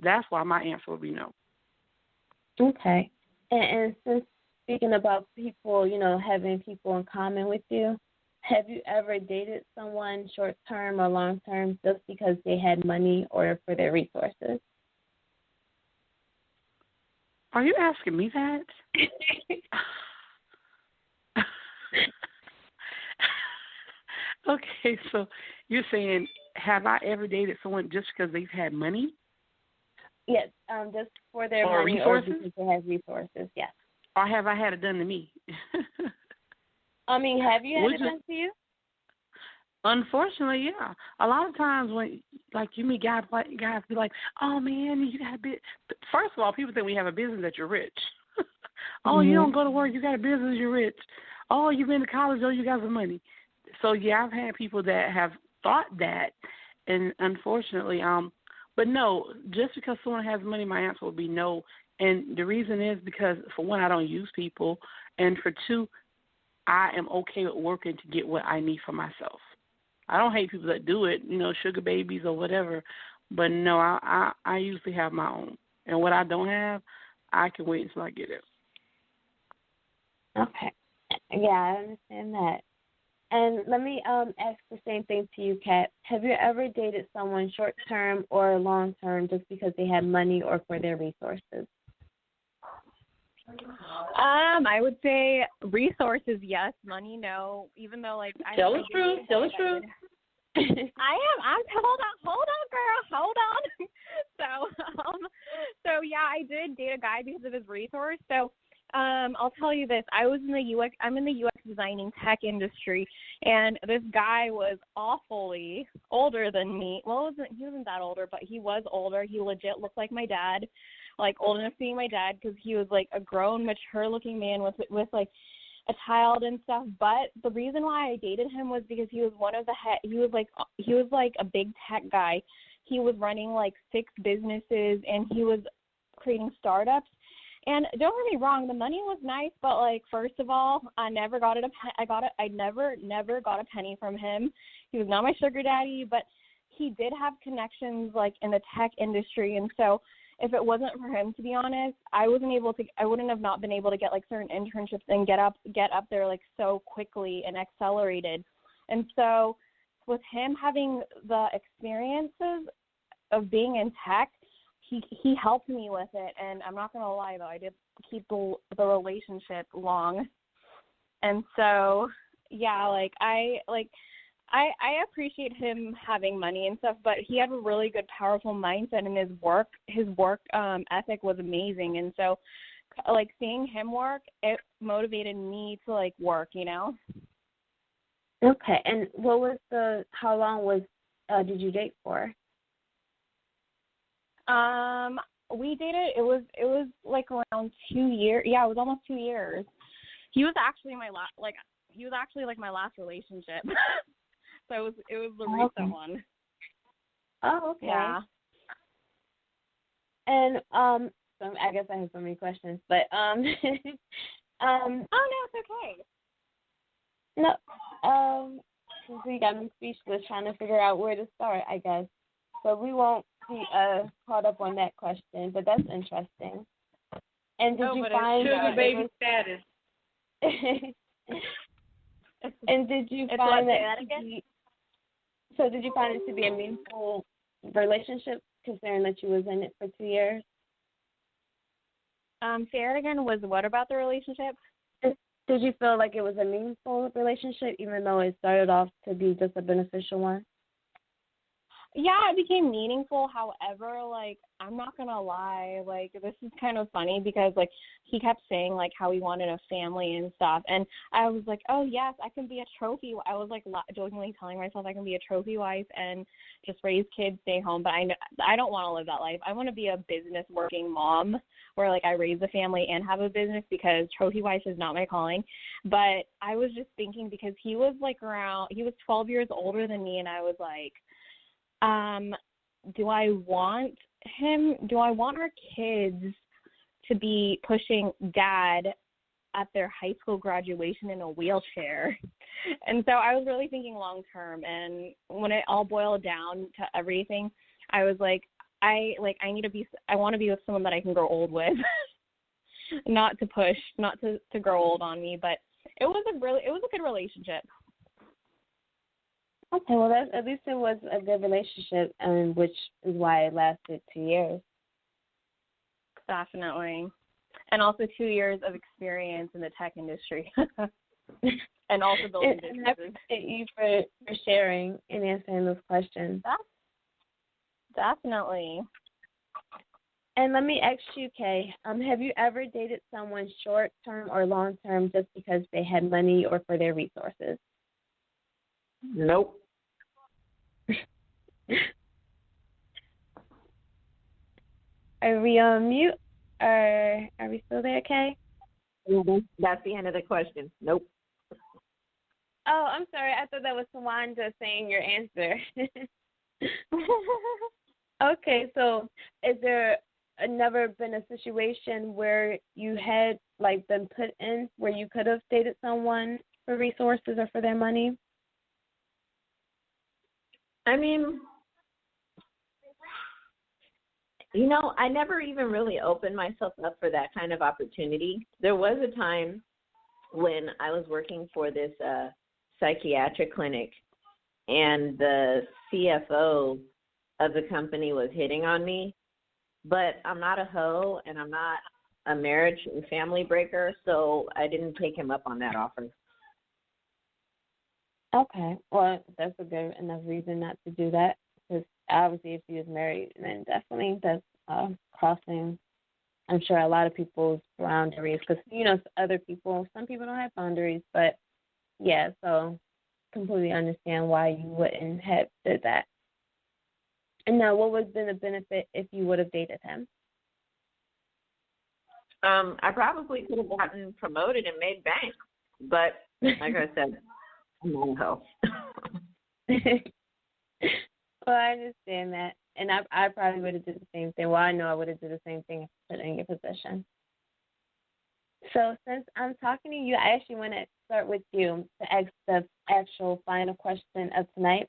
that's why my answer would be no. Okay. And since speaking about people, having people in common with you, have you ever dated someone short term or long term just because they had money or for their resources? Are you asking me that? Okay, so you're saying, have I ever dated someone just because they've had money? Yes, just for their or money resources? or because they have resources, yes. Or have I had it done to me? I mean, have you had Would it you? done to you? Unfortunately, yeah. A lot of times when, like, you meet guys be like, oh, man, you got a bit. First of all, people think we have a business that you're rich. Oh, you don't Mhm. go to work, you got a business, you're rich. Oh, you've been to college, oh, you got some money. So, yeah, I've had people that have thought that, and unfortunately, but no, just because someone has money, my answer would be no. And the reason is because, for one, I don't use people, and for two, I am okay with working to get what I need for myself. I don't hate people that do it, sugar babies or whatever, but no, I usually have my own. And what I don't have, I can wait until I get it. Okay. Yeah, I understand that. And let me ask the same thing to you, Kat. Have you ever dated someone short term or long term just because they had money or for their resources? I would say resources, yes. Money, no. Even though, like, Tell the truth. Tell the truth. I'm hold on, girl, hold on. So yeah, I did date a guy because of his resource. So, I'll tell you this. I'm in the UX designing tech industry, and this guy was awfully older than me. Well, he wasn't that older, but he was older. He legit looked like my dad, like old enough to be my dad, because he was like a grown, mature-looking man with like a child and stuff. But the reason why I dated him was because he was he was like a big tech guy. He was running like 6 businesses, and he was creating startups. And don't get me wrong, the money was nice, but like, first of all, I never got it. I never got a penny from him. He was not my sugar daddy, but he did have connections like in the tech industry. And so if it wasn't for him, to be honest, I wouldn't have not been able to get like certain internships and get up there like so quickly and accelerated. And so with him having the experiences of being in tech, he helped me with it, and I'm not gonna lie though, I did keep the relationship long. And so yeah, I appreciate him having money and stuff, but he had a really good, powerful mindset, and his work ethic was amazing. And so like seeing him work, it motivated me to like work. Okay. And how long did you date for? We dated. It was like around 2 years. Yeah, it was almost 2 years. He was actually my last relationship. So it was the recent one. Oh, okay. Yeah. And so I guess I have so many questions, but Oh no, it's okay. No. So you got me speechless trying to figure out where to start, I guess. So we won't be caught up on that question, but that's interesting. And did you find sugar baby status? And did you find did you find it to be a meaningful relationship, considering that you was in it for 2 years? Say it again. Was what about the relationship? Did you feel like it was a meaningful relationship, even though it started off to be just a beneficial one? Yeah, it became meaningful. However, like, I'm not going to lie, like, this is kind of funny because, like, he kept saying, like, how he wanted a family and stuff. And I was like, oh, yes, I can be a trophy. I was, like, jokingly telling myself I can be a trophy wife and just raise kids, stay home. But I don't want to live that life. I want to be a business working mom where, like, I raise a family and have a business, because trophy wife is not my calling. But I was just thinking, because he was, like, he was 12 years older than me, and I was like, do I want our kids to be pushing dad at their high school graduation in a wheelchair? And so I was really thinking long term, and when it all boiled down to everything, I was like, I want to be with someone that I can grow old with. Not to push, not to grow old on me, but it was a good relationship. Okay, well, at least it was a good relationship, which is why it lasted 2 years. Definitely. And also 2 years of experience in the tech industry. And also building businesses. And I appreciate you for sharing and answering those questions. Definitely. And let me ask you, Kay, have you ever dated someone short-term or long-term just because they had money or for their resources? Nope. Are we on mute? Or are we still there, Kay? That's the end of the question. Nope. Oh, I'm sorry. I thought that was Tawanda saying your answer. Okay, so is there never been a situation where you had been put in where you could have dated someone for resources or for their money? I mean, I never even really opened myself up for that kind of opportunity. There was a time when I was working for this psychiatric clinic, and the CFO of the company was hitting on me. But I'm not a hoe, and I'm not a marriage and family breaker, so I didn't take him up on that offer. Okay. Well, that's a good enough reason not to do that. Because obviously if he was married, then definitely that's crossing, I'm sure, a lot of people's boundaries. Because, some people don't have boundaries. But, yeah, so completely understand why you wouldn't have did that. And now, what would have been the benefit if you would have dated him? I probably could have gotten promoted and made bank, but like I said, I'm not a hoe. Well, I understand that, and I probably would have did the same thing. Well, I know I would have did the same thing if I put in your position. So since I'm talking to you, I actually want to start with you to ask the actual final question of tonight.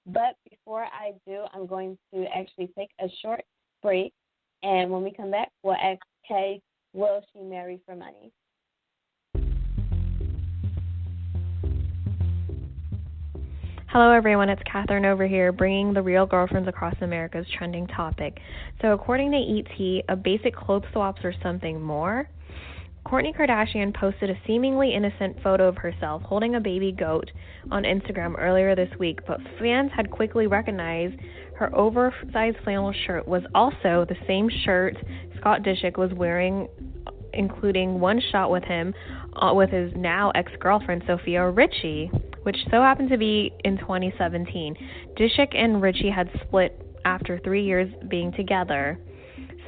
But before I do, I'm going to actually take a short break. And when we come back, we'll ask Kay, will she marry for money? Hello, everyone. It's Catherine over here, bringing the Real Girlfriends Across America's trending topic. So according to ET, a basic clothes swaps or something more. Kourtney Kardashian posted a seemingly innocent photo of herself holding a baby goat on Instagram earlier this week, but fans had quickly recognized her oversized flannel shirt was also the same shirt Scott Disick was wearing, including one shot with him with his now ex-girlfriend Sofia Richie, which so happened to be in 2017. Disick and Richie had split after 3 years being together.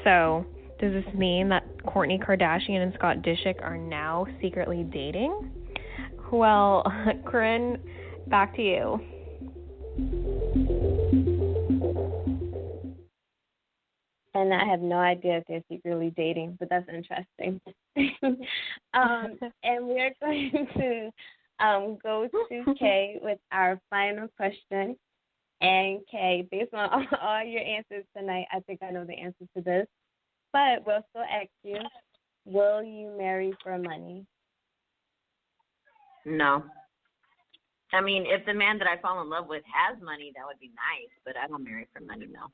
So does this mean that Kourtney Kardashian and Scott Disick are now secretly dating? Well, Corinne, back to you. And I have no idea if they're secretly dating, but that's interesting. And we're going to go to Kay with our final question. And Kay, based on all your answers tonight, I think I know the answer to this. But we'll still ask you, will you marry for money? No. I mean, if the man that I fall in love with has money, that would be nice, but I don't marry for money, no.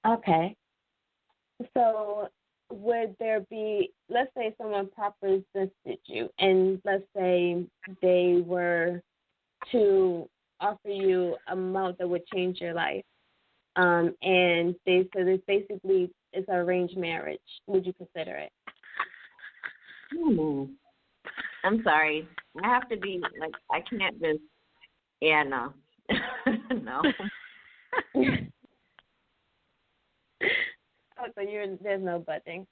Okay. So would there be, let's say someone propositioned you, and let's say they were to offer you an amount that would change your life, and they said it's basically it's an arranged marriage. Would you consider it? I'm sorry. I have to be, I can't just, no. No. Oh, so there's no budging.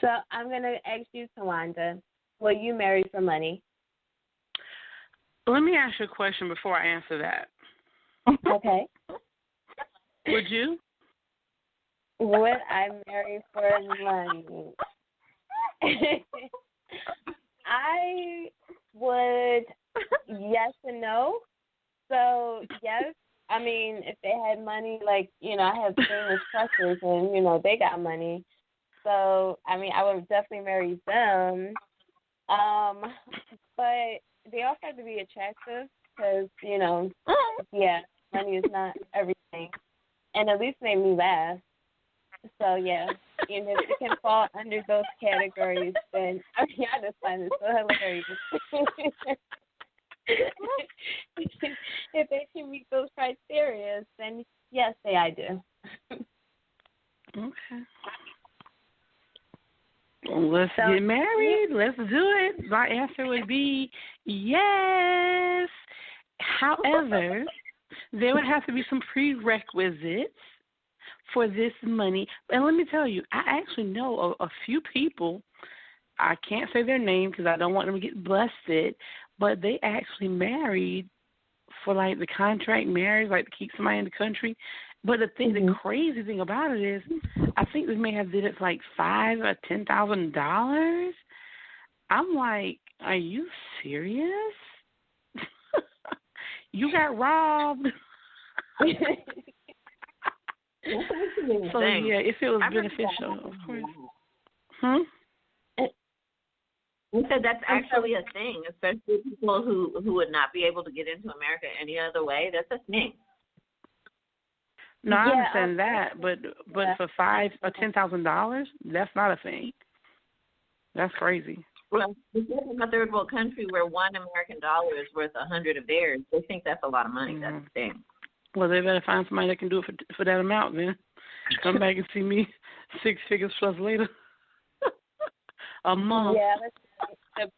So I'm going to ask you, Tawanda, will you marry for money? Let me ask you a question before I answer that. Okay. Would you? Would I marry for money? I would, yes and no. So, yes, I mean, if they had money, like, I have famous crushes and, they got money. So, I mean, I would definitely marry them. But they also have to be attractive because, yeah, money is not everything. And at least make me laugh. So, yeah, if it can fall under those categories, then I just find it so hilarious. If they can meet those criteria, then yes, I do. Okay. Well, let's get married. Let's do it. My answer would be yes. However, there would have to be some prerequisites for this money. And let me tell you, I actually know a few people. I can't say their name because I don't want them to get busted, but they actually married for, like, the contract marriage, like to keep somebody in the country. But the crazy thing about it is, I think they may have did it for like $5,000 or $10,000. I'm like, are you serious? You got robbed. So yeah, if it was beneficial, of course. You said that's actually a thing, especially people who would not be able to get into America any other way. That's a thing. No, I understand that, but for $5,000 or $10,000, that's not a thing. That's crazy. Well, if you're in a third world country where $1 American is worth 100 of theirs, they think that's a lot of money. That's the thing. Well, they better find somebody that can do it for that amount, then. Come back and see me 6 figures plus later. A month. Yeah,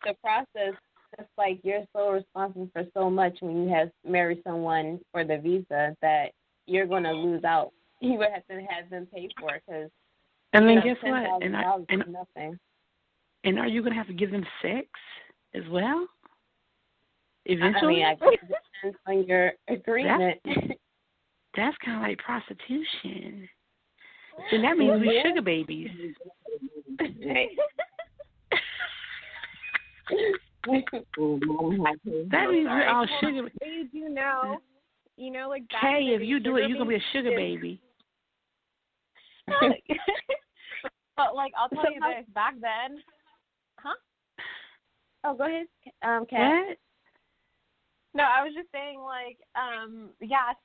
the process. It's like you're so responsible for so much when you have married someone for the visa that you're going to lose out. You would have to have them pay for it because. And then guess what? Nothing. And are you going to have to give them sex as well? Eventually? I mean, it depends on your agreement. That's kind of like prostitution. Then that means we're sugar babies. That means we're all sugar babies. You do know, like back Kay, if you do it, you're going to be a sugar baby. But, like, I'll tell you this, back then, Oh, go ahead, Kat. What? No, I was just saying, like,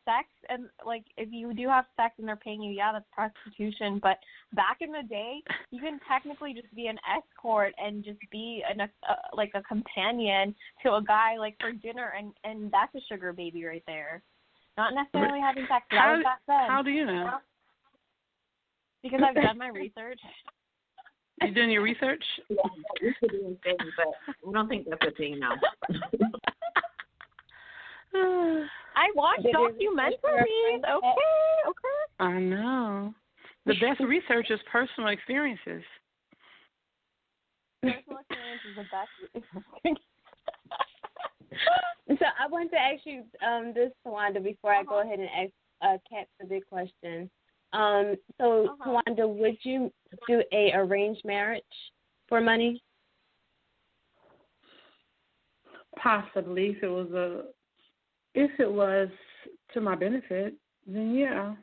sex, and, like, if you do have sex and they're paying you, that's prostitution. But back in the day, you can technically just be an escort and just be a companion to a guy, like, for dinner, and that's a sugar baby right there. Not necessarily having sex. That was back then. How do you know? Because I've done my research. You doing your research? Yeah, but I don't think that's a thing now. I watched documentaries. Okay. I know. The best research is personal experiences. Personal experience is the best. So I want to ask you this, Tawanda, before I go ahead and ask Kat the big question. Tawanda, would you do a arranged marriage for money? Possibly, if it was to my benefit, then yeah.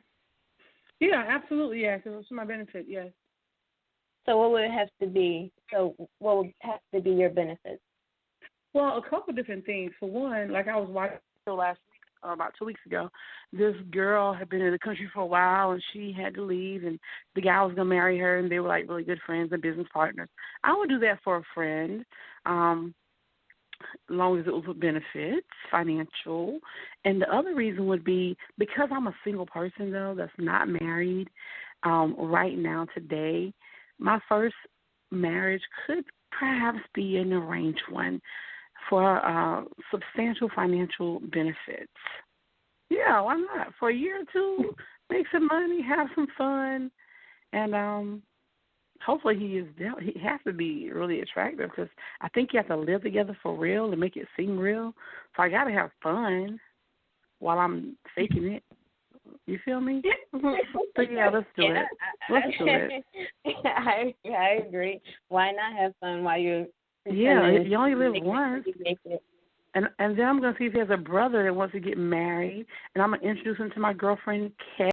Yeah, absolutely, yes. If it was to my benefit, yes. So what would it have to be? So what would have to be your benefits? Well, a couple different things. For one, like I was watching last week, about 2 weeks ago, this girl had been in the country for a while, and she had to leave, and the guy was going to marry her, and they were, like, really good friends and business partners. I would do that for a friend, as long as it was with benefits, financial. And the other reason would be because I'm a single person, though, that's not married right now today, my first marriage could perhaps be an arranged one for substantial financial benefits. Yeah, why not? For a year or two, make some money, have some fun, and hopefully he has to be really attractive because I think you have to live together for real to make it seem real. So I got to have fun while I'm faking it. You feel me? So yeah, let's do it. Let's do it. I agree. Why not have fun while you're you only live once. And then I'm going to see if he has a brother that wants to get married, and I'm going to introduce him to my girlfriend, Kat.